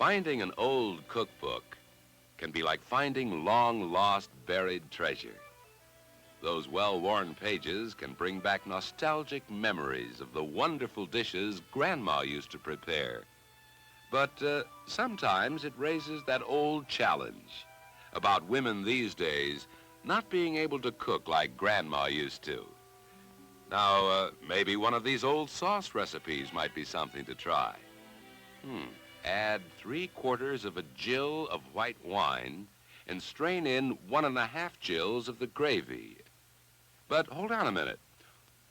Finding an old cookbook can be like finding long-lost buried treasure. Those well-worn pages can bring back nostalgic memories of the wonderful dishes Grandma used to prepare. But sometimes it raises that old challenge about women these days not being able to cook like Grandma used to. Now, maybe one of these old sauce recipes might be something to try. Add 3/4 of a gill of white wine and strain in 1½ gills of the gravy. But hold on a minute.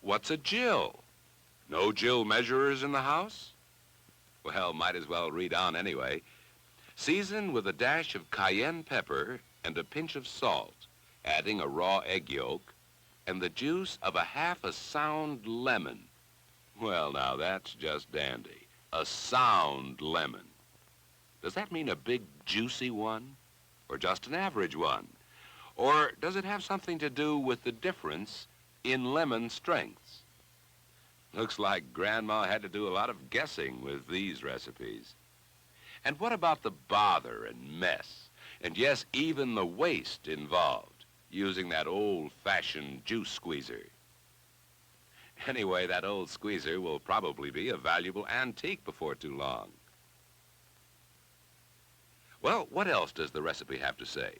What's a gill? No gill measurers in the house? Well, might as well read on anyway. Season with a dash of cayenne pepper and a pinch of salt, adding a raw egg yolk and the juice of half a sound lemon. Well, now that's just dandy. A sound lemon. Does that mean a big juicy one? Or just an average one? Or does it have something to do with the difference in lemon strengths? Looks like Grandma had to do a lot of guessing with these recipes. And what about the bother and mess, and yes, even the waste involved using that old-fashioned juice squeezer? Anyway, that old squeezer will probably be a valuable antique before too long. Well, what else does the recipe have to say?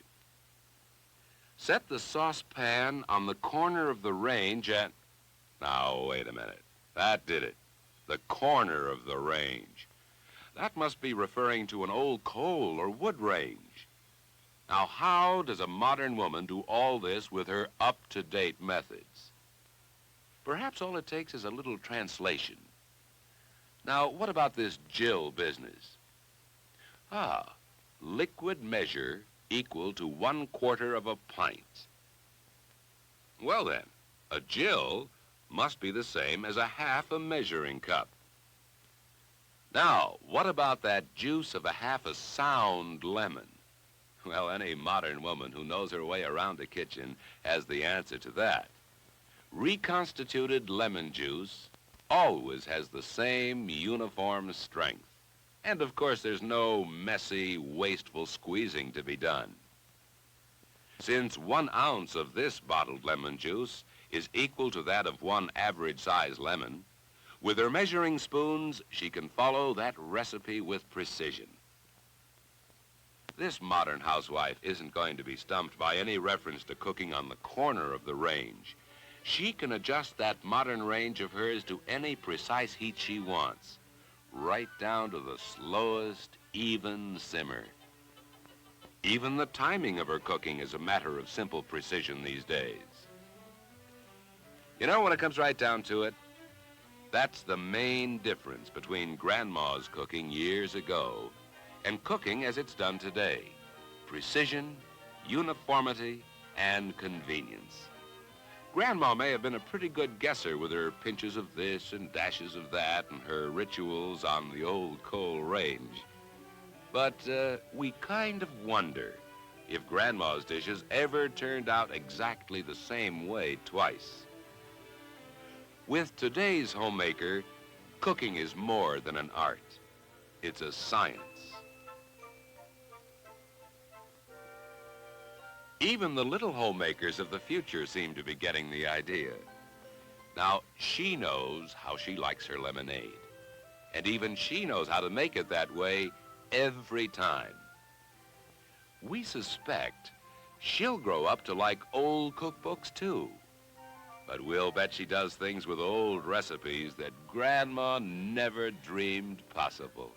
Set the saucepan on the corner of the range at... Now, wait a minute. That did it. The corner of the range. That must be referring to an old coal or wood range. Now, how does a modern woman do all this with her up-to-date methods? Perhaps all it takes is a little translation. Now, what about this gill business? Liquid measure equal to 1/4 of a pint. Well then, a gill must be the same as half a measuring cup. Now, what about that juice of half a sound lemon? Well, any modern woman who knows her way around a kitchen has the answer to that. Reconstituted lemon juice always has the same uniform strength. And of course, there's no messy, wasteful squeezing to be done. Since 1 ounce of this bottled lemon juice is equal to that of 1 average-size lemon, with her measuring spoons, she can follow that recipe with precision. This modern housewife isn't going to be stumped by any reference to cooking on the corner of the range. She can adjust that modern range of hers to any precise heat she wants, right down to the slowest, even simmer. Even the timing of her cooking is a matter of simple precision these days. You know, when it comes right down to it, that's the main difference between Grandma's cooking years ago and cooking as it's done today. Precision, uniformity, and convenience. Grandma may have been a pretty good guesser with her pinches of this and dashes of that and her rituals on the old coal range. But we kind of wonder if Grandma's dishes ever turned out exactly the same way twice. With today's homemaker, cooking is more than an art. It's a science. Even the little homemakers of the future seem to be getting the idea. Now, she knows how she likes her lemonade. And even she knows how to make it that way every time. We suspect she'll grow up to like old cookbooks too. But we'll bet she does things with old recipes that Grandma never dreamed possible.